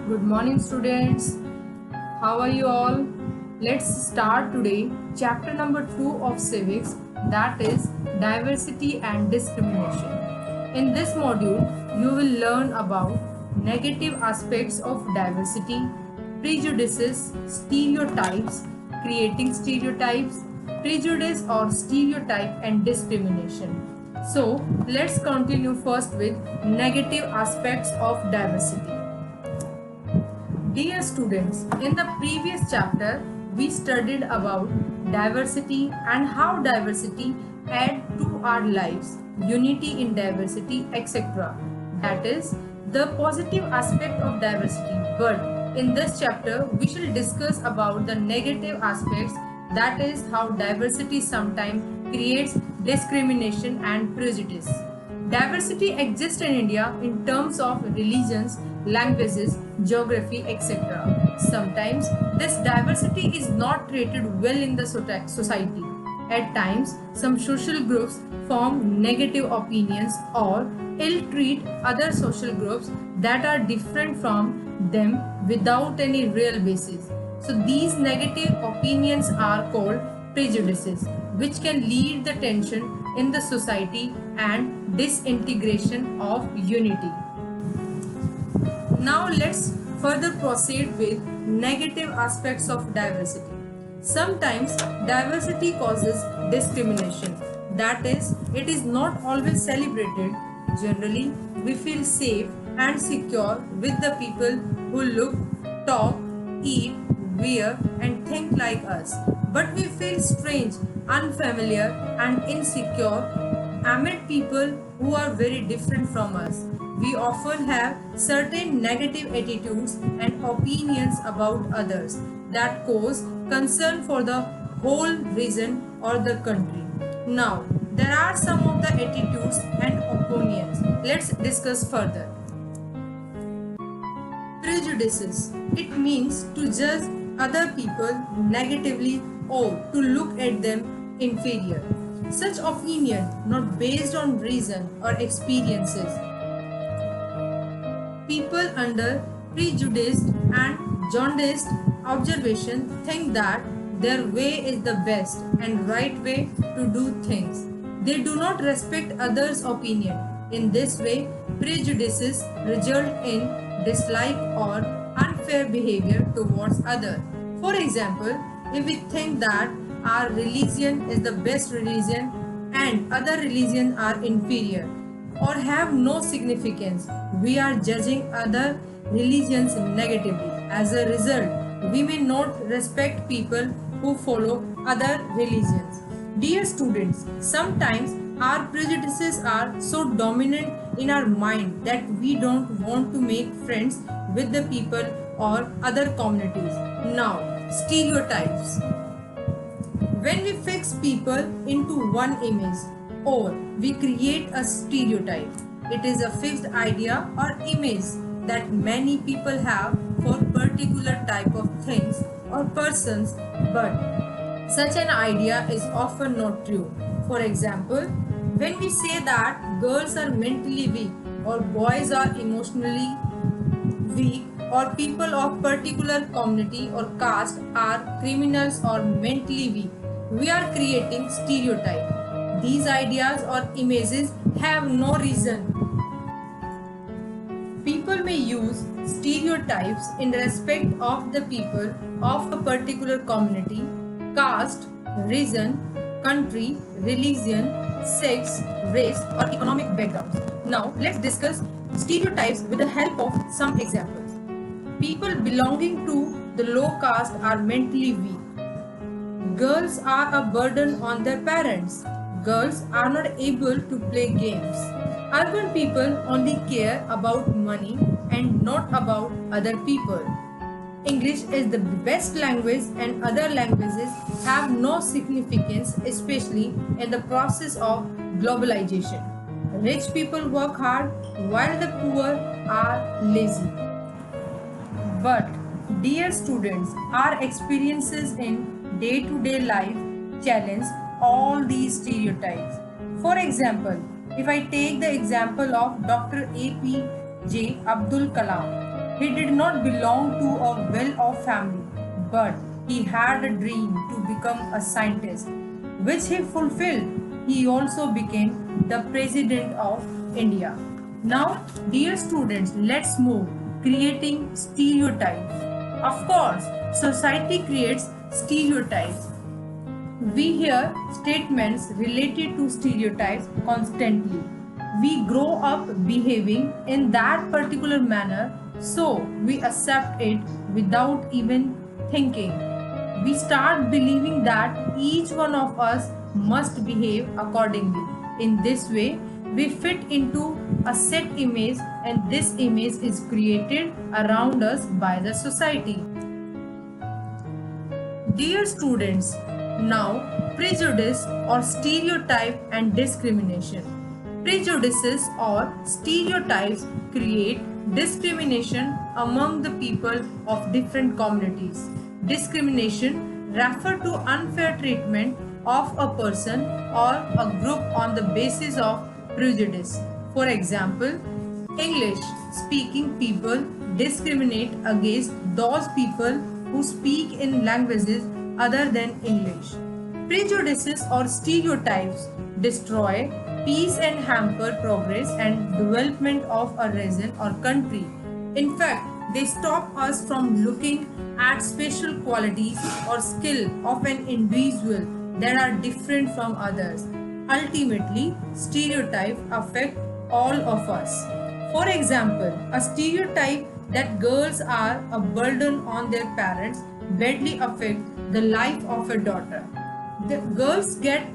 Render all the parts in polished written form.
Good morning, students. How are you all? Let's start today chapter number 2 of civics, that is diversity and discrimination. In this module, you will learn about negative aspects of diversity, prejudices, stereotypes, creating stereotypes, prejudice or stereotype and discrimination. So, let's continue first with negative aspects of diversity. Dear students, in the previous chapter, we studied about diversity and how diversity add to our lives, unity in diversity, etc. That is the positive aspect of diversity. But in this chapter, we shall discuss about the negative aspects, that is how diversity sometimes creates discrimination and prejudice. Diversity exists in India in terms of religions, languages, geography, etc. Sometimes this diversity is not treated well in the society. At times, some social groups form negative opinions or ill-treat other social groups that are different from them without any real basis. So these negative opinions are called prejudices, which can lead the tension in the society and disintegration of unity. Now let's further proceed with negative aspects of diversity. Sometimes diversity causes discrimination. That is, it is not always celebrated. Generally, we feel safe and secure with the people who look, talk, eat, wear and think like us. But we feel strange, unfamiliar and insecure amid people who are very different from us. We often have certain negative attitudes and opinions about others that cause concern for the whole region or the country. Now, there are some of the attitudes and opinions. Let's discuss further. Prejudices. It means to judge other people negatively or to look at them inferior. Such opinion not based on reason or experiences. People under prejudiced and jaundiced observation think that their way is the best and right way to do things. They do not respect others' opinion. In this way, prejudices result in dislike or unfair behavior towards others. For example, if we think that our religion is the best religion and other religions are inferior or have no significance, we are judging other religions negatively. As a result, we may not respect people who follow other religions. Dear students, sometimes our prejudices are so dominant in our mind that we don't want to make friends with the people or other communities. Now, stereotypes. When we fix people into one image or we create a stereotype, it is a fixed idea or image that many people have for particular type of things or persons, but such an idea is often not true. For example, when we say that girls are mentally weak or boys are emotionally weak or people of particular community or caste are criminals or mentally weak, we are creating stereotype. These ideas or images have no reason. People may use stereotypes in respect of the people of a particular community, caste, region, country, religion, sex, race, or economic backgrounds. Now, let's discuss stereotypes with the help of some examples. People belonging to the low caste are mentally weak. Girls are a burden on their parents. Girls are not able to play games. Urban people only care about money and not about other people. English is the best language and other languages have no significance, especially in the process of globalization. Rich people work hard while the poor are lazy. But, dear students, our experiences in day-to-day life challenge all these stereotypes. For example, if I take the example of Dr. APJ Abdul Kalam, He did not belong to a well-off family, but he had a dream to become a scientist, which he fulfilled. He also became the President of India. Now, dear students, let's move creating stereotypes. Of course, society creates stereotypes. We hear statements related to stereotypes constantly. We grow up behaving in that particular manner, so we accept it without even thinking. We start believing that each one of us must behave accordingly. In this way, we fit into a set image, and this image is created around us by the society. Dear students, now prejudice or stereotype and discrimination. Prejudices or stereotypes create discrimination among the people of different communities. Discrimination refer to unfair treatment of a person or a group on the basis of prejudice. For example, English speaking people discriminate against those people who speak in languages other than English. Prejudices or stereotypes destroy peace and hamper progress and development of a region or country. In fact, they stop us from looking at special qualities or skill of an individual that are different from others. Ultimately, stereotypes affect all of us. For example, a stereotype that girls are a burden on their parents badly affect the life of a daughter. The girls get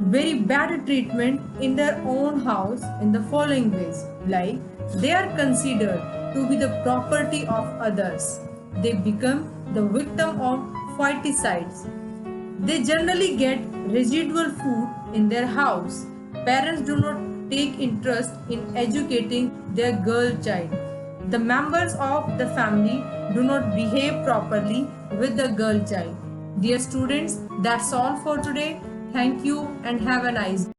very bad treatment in their own house in the following ways, like they are considered to be the property of others. They become the victim of feticides. They generally get residual food in their house. Parents do not take interest in educating their girl child. The members of the family do not behave properly with the girl child. Dear students, that's all for today. Thank you and have a nice day.